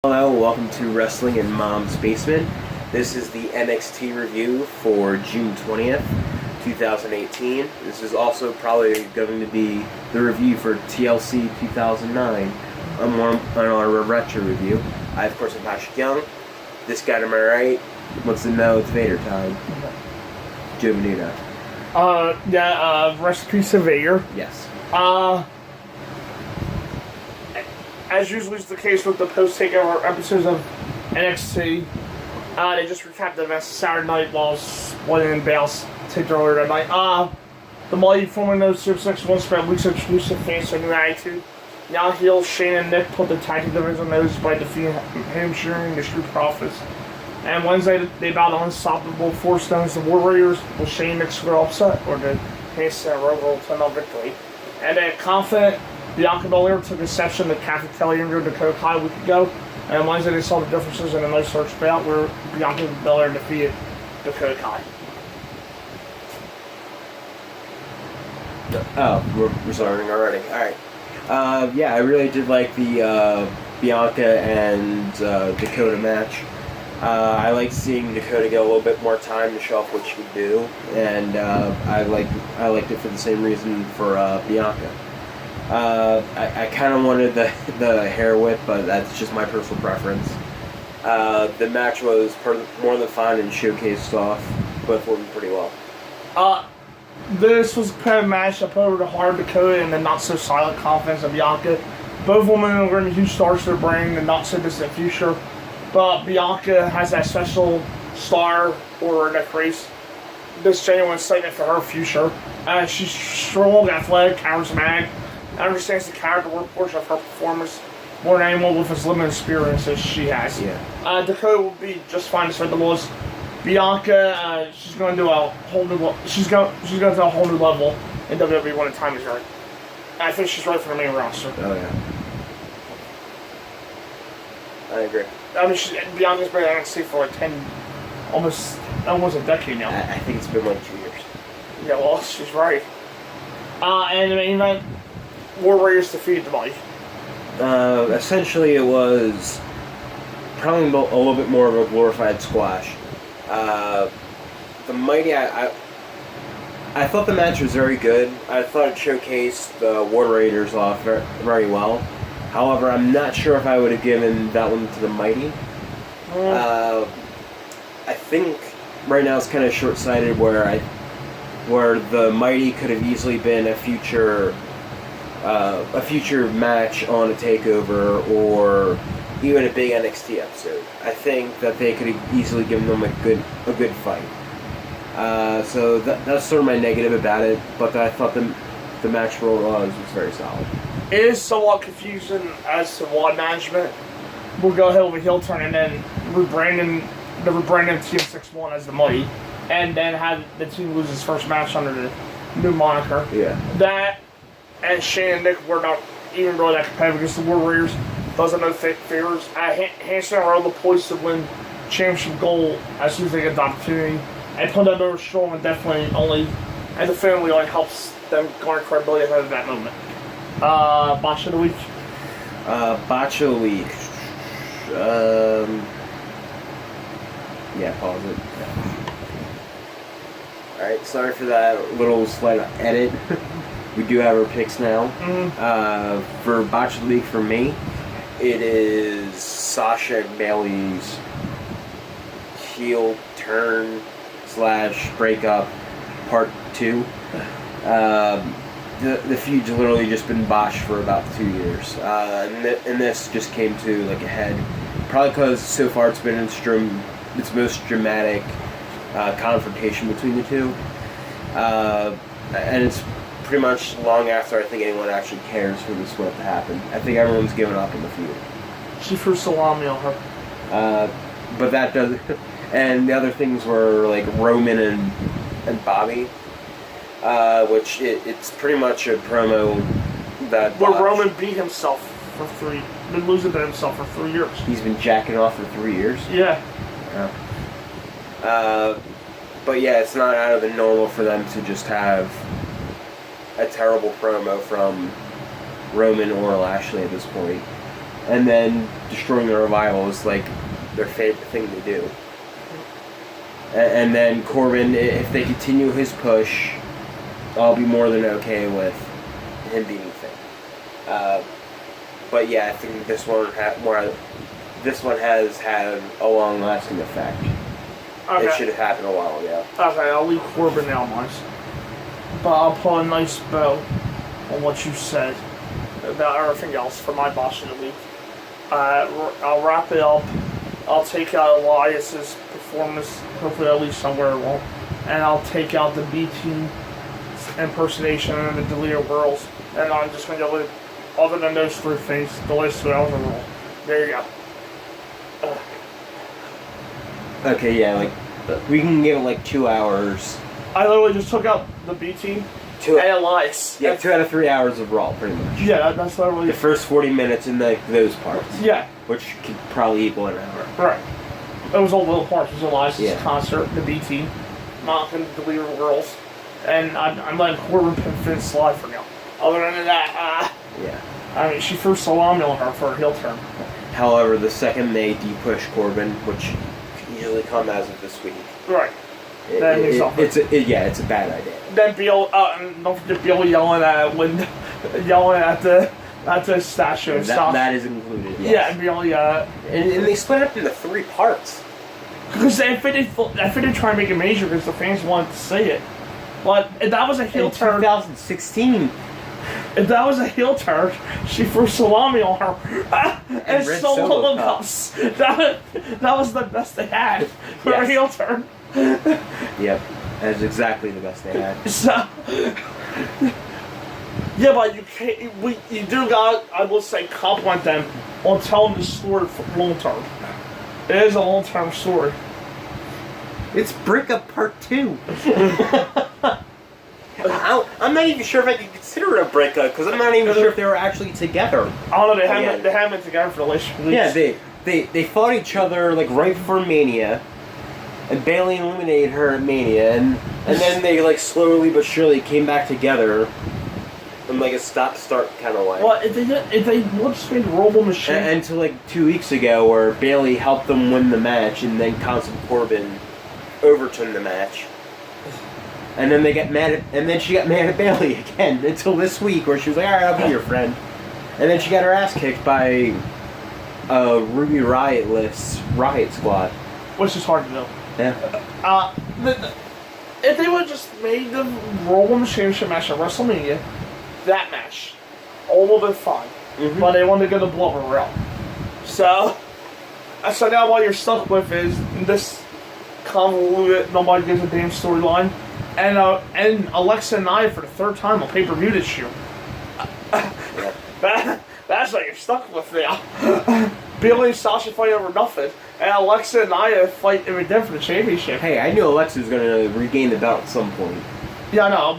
Hello, welcome to Wrestling in Mom's Basement. This is the NXT review for June 20th, 2018. This is also probably going to be the review for TLC 2009 on our retro review. I, of course, am Patrick Young. This guy to my right wants to know it's Vader time. Joe Benito. Rest in peace to Vader. Yes. As usually is the case with the post-takeover episodes of NXT, they just recapped the events Saturday night while William and Bales taped earlier that night. The Mighty former No 6-1 spent weeks introducing fans to a new attitude. Now heel Shane and Nick put the tag team division on notice by defeating Hamstring the Street Profits. And Wednesday they battled unstoppable Four Stones, the War Raiders. Will Shane and Nick square upset, or did Hanson and Rover turn on victory? And then confident Bianca Belair took exception to Kathy Kelly and Dakota Kai a week ago, and Wednesday they saw the differences in a nice search bout where Bianca Belair defeated Dakota Kai. Oh, we're starting already. Alright. Yeah, I really did like the Bianca and Dakota match. I like seeing Dakota get a little bit more time to show off what she could do, and I liked it for the same reason for Bianca. I kind of wanted the hair whip, but that's just my personal preference. The match was more than fun and showcased off both women pretty well. This was the kind of match that put over the hard Dakota and the not-so-silent confidence of Bianca. Both women are going to be huge stars to bring the not-so-distant future, but Bianca has that special star or that race. This genuine excitement for her future. She's strong, athletic, charismatic, understands the character work portion of her performance more than anyone with as limited experience as she has. Yeah. Dakota will be just fine despite the loss. Bianca, she's going to do a whole new. She's going to do a whole new level in WWE when the time is right. I think she's right for the main roster. Oh yeah. I agree. I mean, Bianca's been in NXT for like almost a decade now. I think it's been like 2 years. Yeah, well, she's right. And the main event, War Raiders defeated the Mighty. Essentially, it was probably a little bit more of a glorified squash. The Mighty, I thought the match was very good. I thought it showcased the War Raiders off very, very well. However, I'm not sure if I would have given that one to the Mighty. I think right now it's kind of short-sighted where the Mighty could have easily been a future match on a takeover or even a big NXT episode. I think that they could have easily given them a good fight. So that's sort of my negative about it, but I thought the match was very solid. It is somewhat confusing as to why management will go ahead with a heel turn and then rebranding Team 6-1 as the Mighty, and then have the team lose its first match under the new moniker. Yeah. That and Shane and Nick were not even really that competitive against the War Raiders. Doesn't know favors. Hanson are on the poised to win championship goal as soon as they get the opportunity. And putting them over strong and definitely the family only helps them garner credibility ahead of that moment. Botch of the week. Botch of the week. Yeah, pause it. Yeah. Alright, sorry for that little slight edit. We do have our picks now. Mm-hmm. For Botch of the week for me, it is Sasha Bailey's heel turn / breakup part 2. The feud's literally just been botched for about 2 years, and this just came to like a head. Probably because so far it's been its most dramatic confrontation between the two, and it's pretty much long after I think anyone actually cares for this split to happen. I think everyone's given up on the feud. She threw salami on her. But that doesn't. And the other things were like Roman and Bobby, which it's pretty much a promo that. Where Roman beat himself been losing to himself for 3 years. He's been jacking off for 3 years. Yeah. But yeah, it's not out of the normal for them to just have a terrible promo from Roman or Lashley at this point. and then destroying the Revival is like their favorite thing to do. And then Corbin, if they continue his push, I'll be more than okay with him being a thing. But yeah, I think this one has had a long-lasting effect. Okay. It should have happened a while ago. Okay, I'll leave Corbin out, nice. But I'll put a nice bow on what you said about everything else for my boss of the week. I'll wrap it up. I'll take out Elias's performance, hopefully at least somewhere it won't. And I'll take out the B-Team impersonation and the Delirium Girls. And I'm just going to go with, other than those three things, the last 2 hours of Raw. There you go. Okay, yeah, like, we can give it like 2 hours. I literally just took out the B-Team and Elias. Yeah, 2 out of 3 hours of Raw, pretty much. Yeah, that's literally... The first 40 minutes and those parts. Yeah. Which could probably equal an hour. Right. It was all little parts. It was Elias's concert, the B-Team, Monica, the Delirium Girls, and I'm letting Corbin pin Finn slide for now. Other than that, yeah. I mean, she threw salami on her for a heel turn. However, the second they de-push Corbin, which can usually come as of this week. Right. It's a bad idea. Then Beal, don't forget Beal yelling at the statue. That is included. Yes. Yeah, and Beal, and they split it up into 3 parts. Because if they didn't try and make it major because the fans wanted to see it. But if that was a heel turn. 2016. If that was a heel turn, she threw salami on her. And solo cups. That was the best they had for a heel turn. Yep. That's exactly the best they had. So, yeah, but you can't. You do got. I will say, compliment them on telling the story for long term. It is a long term story. It's Breakup Part 2. I'm not even sure if I can consider it a breakup because I'm not even sure if they were actually together. I don't know. They haven't been together for the last few weeks. Yeah, they fought each other like right before Mania. And Bayley eliminated her at Mania, and then they like slowly but surely came back together, in like a stop-start kind of way. Well, if they just made Robo Machine until like 2 weeks ago, where Bayley helped them win the match, and then Constance Corbin overturned the match, and then she got mad at Bayley again until this week, where she was like, "All right, I'll be your friend," and then she got her ass kicked by Ruby Riot Squad, which is hard to know. Yeah. If they would have just made the Royal Championship match at WrestleMania, that match, all would have been fine. Mm-hmm. But they wanted to go the Blood route. So now what you're stuck with is this convoluted, nobody gives a damn storyline, and Alexa and Nia for the 3rd time on pay-per-view this year. That's what you're stuck with now. Bayley and Sasha fight over nothing. And Alexa and Nia fight in Redeem for the championship. Hey, I knew Alexa was going to regain the belt at some point. Yeah, I know.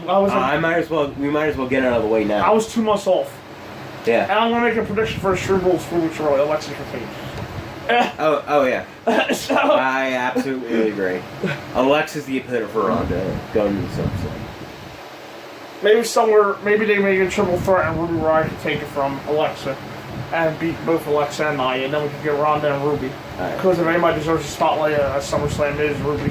We might as well get it out of the way now. I was 2 months off. Yeah. And I'm going to make a prediction for a Street Rules 4 weeks early. Alexa can take. Oh yeah. So, I absolutely agree. Alexa's the opponent for Ronda going into this episode. Maybe they make a triple threat and Ruby Riott can take it from Alexa and beat both Alexa and Nia, and then we can get Ronda and Ruby. Because if anybody deserves a spotlight at SummerSlam, it is Ruby.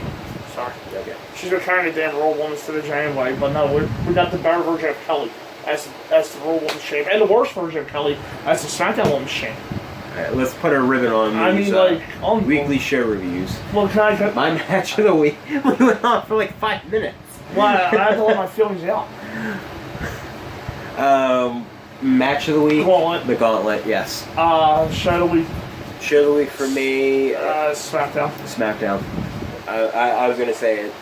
Sorry. Okay. She's been carrying the damn Royal Women's division anyway, but no, we got the better version of Kelly as the Royal Women's champ, and the worse version of Kelly as the SmackDown Women's champ. Alright, let's put a ribbon on these weekly show reviews. Well, my match of the week, we went on for like 5 minutes. Well, I had to let my feelings out. Match of the week? Gauntlet. The Gauntlet, yes. Show of the week. Show of the week for me... SmackDown. SmackDown. I was gonna say it.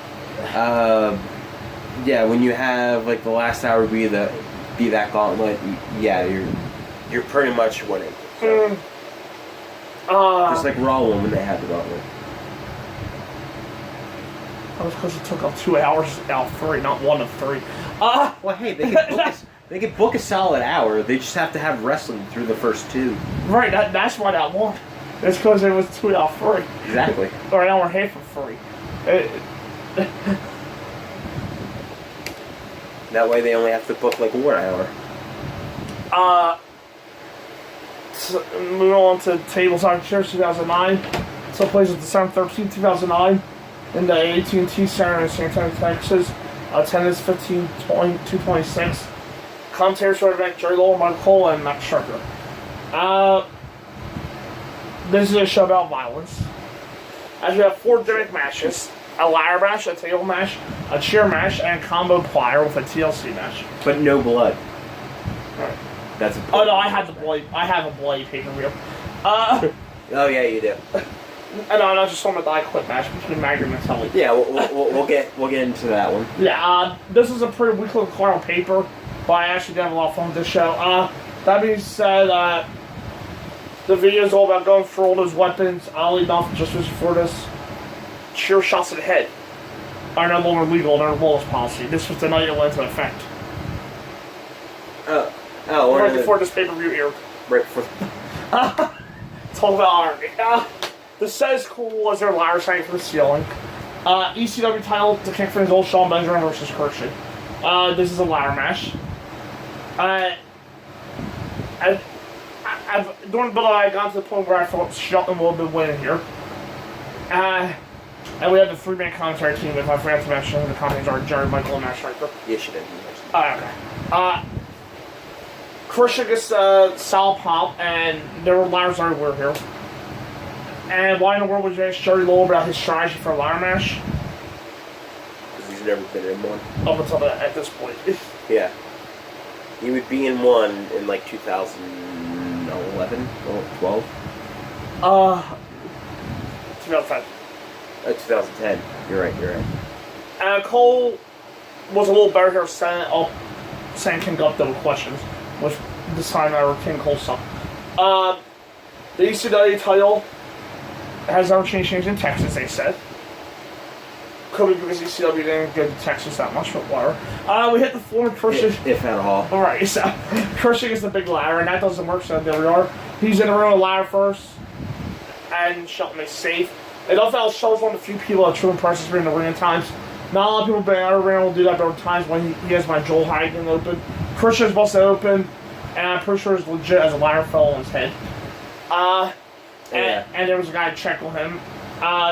Yeah, when you have like the last hour be that Gauntlet, yeah, you're pretty much winning. So. Just like Raw when they had the Gauntlet. That was because it took up 2 hours out of 3, not 1 of 3. Well, hey, they could book a solid hour. They just have to have wrestling through the first 2. Right, that's why that won. It's because it was 2 out of 3. Exactly. Or an hour and a half of 3. That way they only have to book like 1 hour. So, moving on to Tables on Chairs 2009. So plays on December 13, 2009 in the AT&T Center in San Antonio, Texas. Attendance 226. Commentators for the event: Jerry Lowell, Michael Cole, and Matt Striker. This is a show about violence. As we have 4 gimmick matches: a ladder match, a table match, a chair match, and a combo plier with a TLC match. But no blood. Right. That's a Oh no, I have a bloody pay-per-view. Oh yeah, you do. And no, not just on the I Quit match between Magnum and Tully. Yeah, we'll get into that one. Yeah, this is a pretty weekly card on paper, but I actually did have a lot of fun with this show. That being said, the video is all about going for all those weapons. Oddly enough, just before this, cheer shots to the head are no longer legal in our laws policy. This was the night it went into effect. Right before this pay-per-view aired. Right before. It's all about irony. The set is cool as their ladder hanging from the ceiling. ECW title to kick for his old Shawn Benjamin versus Christian. This is a ladder match. During the build, I got to the point where I thought Shelton would have been winning here. And we have the 3-man commentary team, if I forgot to mention, the commentators are Jerry, Michael, and Matt Striker. Yes, you did. Okay. Christian gets a solid pop, and there were ladders everywhere here. And why in the world would you ask Jerry Lowell about his strategy for a ladder match? Because he's never been in one. Up until at this point. Yeah. He would be in one in like 2011 or 12. 2005. 2010. You're right. Cole was a little better here saying King up double questions, which this time our King Cole sucked. The ECW title has never changed in Texas, they said. Could be because ECW didn't go to Texas that much, but whatever. We hit the floor with Christian. If at all. Alright, so Christian gets the big ladder, and that doesn't work, so there we are. He's in the room with ladder first, and Shelton is safe. I love that Shelton's one of the few people that true impresses me in the ring at times. Not a lot of people in the ring will do that, but at times when he has my Joel Hyden open. Christian's busted open, and I'm pretty sure it's legit as a ladder fell on his head. And there was a guy to check on him.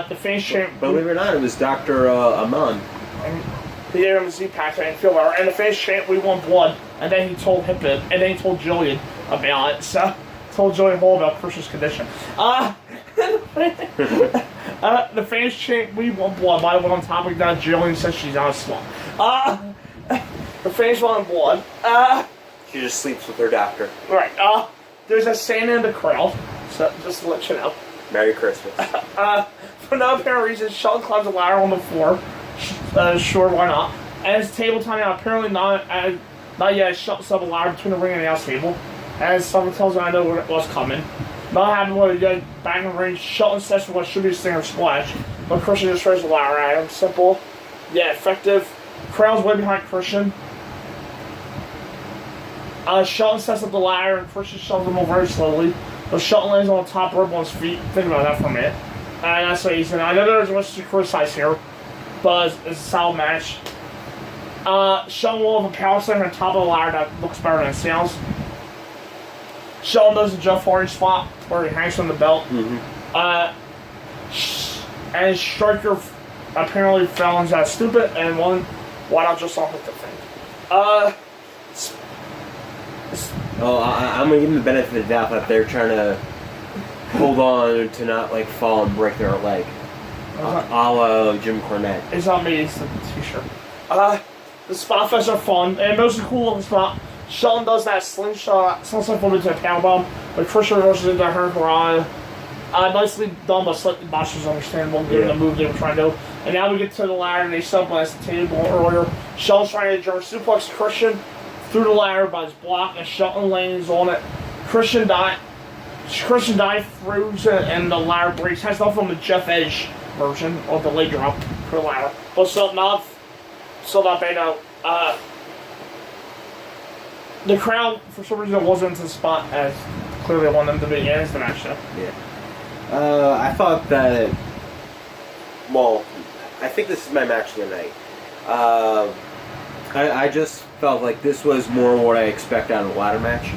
The face champ. Believe it or not, it was Dr. Amon. And he gave him a Z-Pack and feel better. And the face champ, we want blood. And then he told Hippin, and then he told Jillian about it. So, told Jillian Hall about Christian's condition. The fans chant, we want blood. By the way, on topic that, Jillian says she's on a slump. The fans want blood. She just sleeps with her doctor. Right. There's a Santa in the crowd, so just to let you know. Merry Christmas. For no apparent reason, Shelton climbs a ladder on the floor. Sure, why not? And it's table time now. Apparently not yet. Shelton's up a ladder between the ring and the house table. As someone tells me, I know what's coming. Not having what he did back in the ring. Shelton sets for what should be a stinger splash, but Christian just throws the ladder at him. Simple, yeah, effective. Crowd's way behind Christian. Shelton sets up the ladder, and Christian shoves him over very slowly. But Shelton lands on the top rope on his feet. Think about that for a minute. And that's what he's in. I know there's much to criticize here, but it's a solid match. Shelton will have a power slam on top of the ladder that looks better than it sounds. Shelton does the Jeff Hardy spot where he hangs from the belt. Mm-hmm. And Striker apparently fell into that stupid and won. Why not just on with the thing? I'm gonna give them the benefit of the doubt that they're trying to hold on to not like fall and break their leg. A la Jim Cornette. It's not me, it's the t-shirt. The spot fests are fun, and most cool looking spot. Shelton does that slingshot flip into a powerbomb, but Christian rushes into her Hurrah. Nicely done, but slightly botched is understandable given the move they were trying to do. And now we get to the ladder, and they sub-blast the table earlier. Shelton's trying to German suplex Christian through the ladder by his block, and Shelton lands on it. Christian dive through and the ladder breaks. Has nothing from the Jeff Edge version of the leg drop for the ladder. But still not bad out. The crowd, for some reason, wasn't into the spot as clearly I want them to be. Yeah, it's the match show. Yeah. I thought that. Well, I think this is my match of the night. I just felt like this was more what I expect out of a ladder match.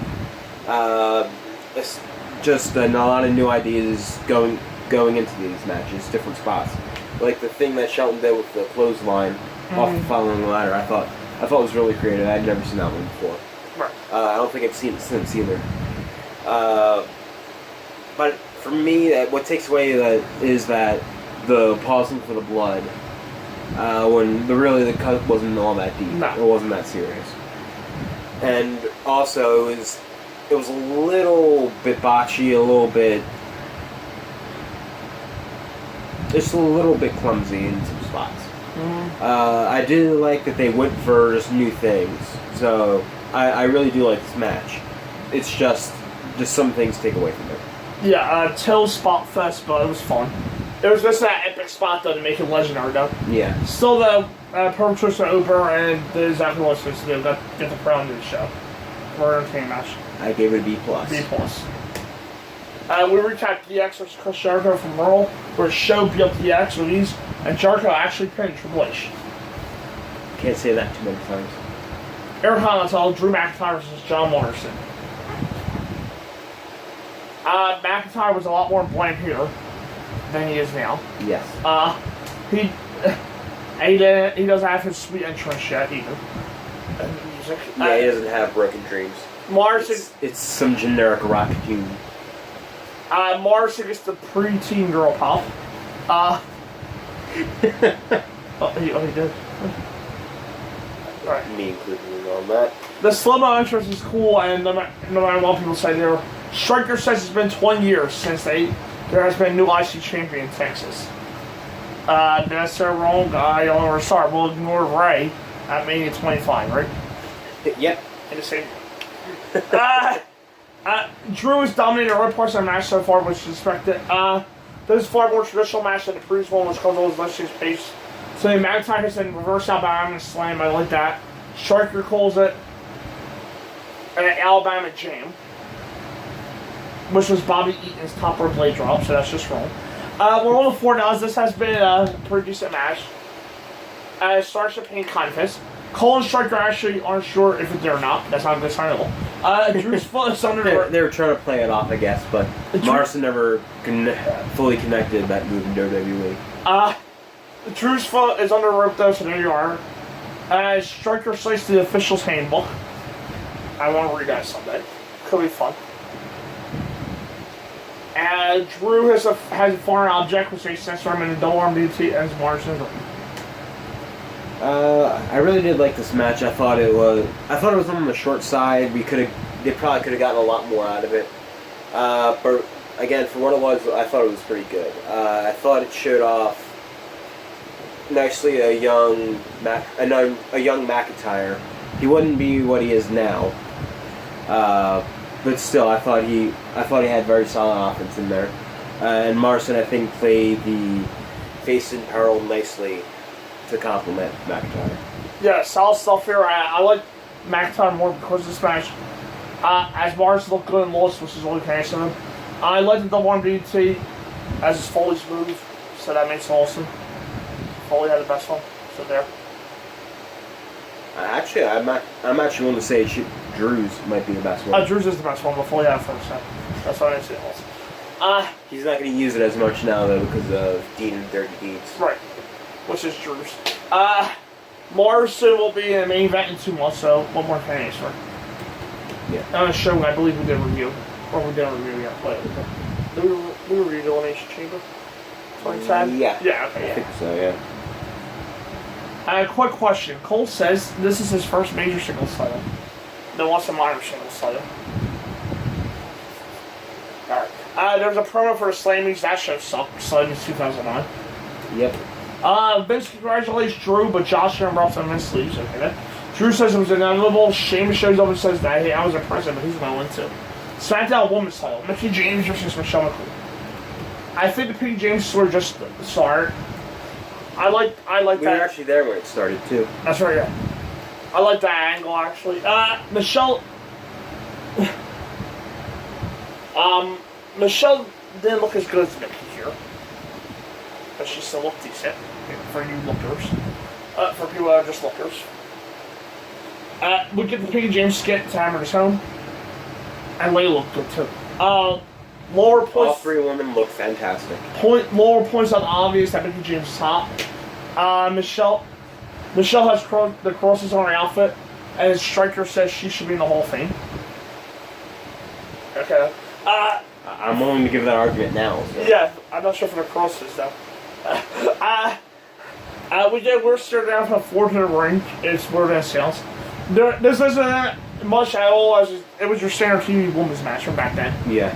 just a lot of new ideas going into these matches, different spots. Like the thing that Shelton did with the clothesline off the following ladder, I thought was really creative. I'd never seen that one before. Right. I don't think I've seen it since either. But for me, what takes away is that the pausing for the blood, when the cut wasn't all that deep. No. It wasn't that serious. And also, it was a little bit botchy, just a little bit clumsy in some spots. I did like that they went for just new things. So I really do like this match. It's just some things take away from it. Yeah, Till's spot first, but it was fun. It was just that epic spot, though, to make it legendary, though. Yeah. Still, though, perfect choice for Uber, and did exactly what it's supposed to do. Get the crowd into the show. For an entertaining match. I gave it a B+. B+. We recapped DX versus Chris Jericho from Merle, where it showed DX with ease, and Jericho actually pinned Triple H. Can't say that too many times. Intercontinental, Drew McIntyre versus John Morrison. McIntyre was a lot more bland here than he is now. Yes. He doesn't have his sweet entrance yet either. Music. Yeah, he doesn't have Broken Dreams. Morrison. It's some generic rock tune. Morrison gets the pre-teen girl pop. He did. Right. Me included on that. The slow-mo entrance is cool, and no matter what people say there, Striker says it's been 20 years since there has been a new IC champion in Texas. That's so wrong. I don't know where to start. We'll ignore Ray at Mania 25, right? Yep. In the same. Drew has dominated every part of the match so far, which is expected. This is far more traditional match than the previous one, which calls his Leslie's pace. So the McIntyre hits in reverse Alabama slam. I like that. Striker calls it an Alabama jam, which was Bobby Eaton's top rope blade drop, so that's just wrong. We're on the 4 now, as this has been a pretty decent match. Starship Pain contest. Cole and Striker actually aren't sure if it did or not. That's not a good sign at all. Drew's foot is under the... They were trying to play it off, I guess, but Morrison never fully connected that move in WWE. Drew's foot is under the rope, though, so there you are. Striker sliced the official's handbook. I want to read that someday. Could be fun. Drew has a foreign object, which makes sense for him in a double arm DT as Morrison's ring. I really did like this match. I thought it was on the short side. They probably could have gotten a lot more out of it. But again, for what it was, I thought it was pretty good. I thought it showed off nicely a young McIntyre. He wouldn't be what he is now. But still, I thought he had very solid offense in there. And Morrison, I think, played the face in peril nicely to complement McIntyre. Yeah, solid stuff here. I like McIntyre more because of this match. As Morrison looked good and lost, which is really nice of him. I like the double arm DDT as his Foley's move, so that makes it awesome. Foley had the best one, so there. Actually, I'm actually willing to say Drew's might be the best one. Drew's is the best one, but Foley had it first. That's why I say awesome. He's not going to use it as much now, though, because of Dean and Dirty Deeds. Right. Which is Drew's. Morrison will be in the main event in 2 months, so one more thing for. Yeah. On a show, I believe we did a review. Or we didn't review yet, but we reviewed Elimination Chamber 2010? Yeah. Yeah, okay, yeah. I think so, yeah. Quick question. Cole says this is his first major singles title. No, wants a minor singles title. Alright. There was a promo for the Slammies. That show sucked. Slammies 2009. Yep. Vince congratulates Drew, but Josh and Ruff and Vince leaves. Okay, then. Drew says it was inevitable. Sheamus shows up and says that, hey, I was impressive, but he's going to win too. SmackDown Women's title. Mickie James versus Michelle McCool. I think the Mickie James were just start. I like that. We were actually there when it started, too. That's right, yeah. I like that angle, actually. Michelle... Michelle didn't look as good as Mickie here. But she still looked decent. For you lookers. For people that are just lookers. We get the Mickie James skit to Hammer His Home. And Layla looked good, too. lower All points. three women look fantastic. Lower points on the obvious that Mickey James is hot. Michelle has the crosses on her outfit, and Striker says she should be in the Hall of Fame. Okay. I'm willing to give that argument now. So. Yeah, I'm not sure for the crosses though. We're starting down from a 4 to the ring. It's weird as sounds. This isn't that much at all as it was your standard TV women's match from back then. Yeah.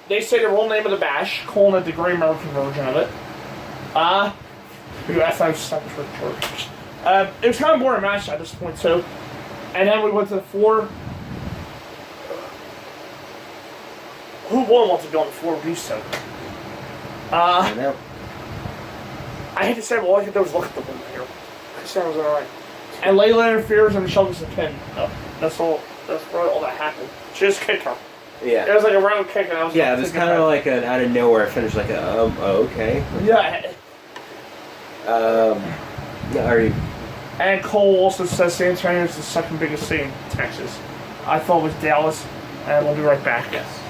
They say the real name of the bash, calling it the Great American version of it. It was kind of boring match at this point too. And then we went to the 4. Who won wants to be on the 4 of these two? I know. I hate to say, but all I could do was look at the woman here. Christian was alright. And Layla interferes and Michelle gets a pin. Oh, that's all. That's really all that happened. She just kicked her. Yeah. It was like a round kick, and I was. Yeah, it was kind of like an out of nowhere finish, like okay. Yeah. Are you? And Cole also says San Antonio is the second biggest city in Texas. I thought it was Dallas, and we'll be right back. Yes.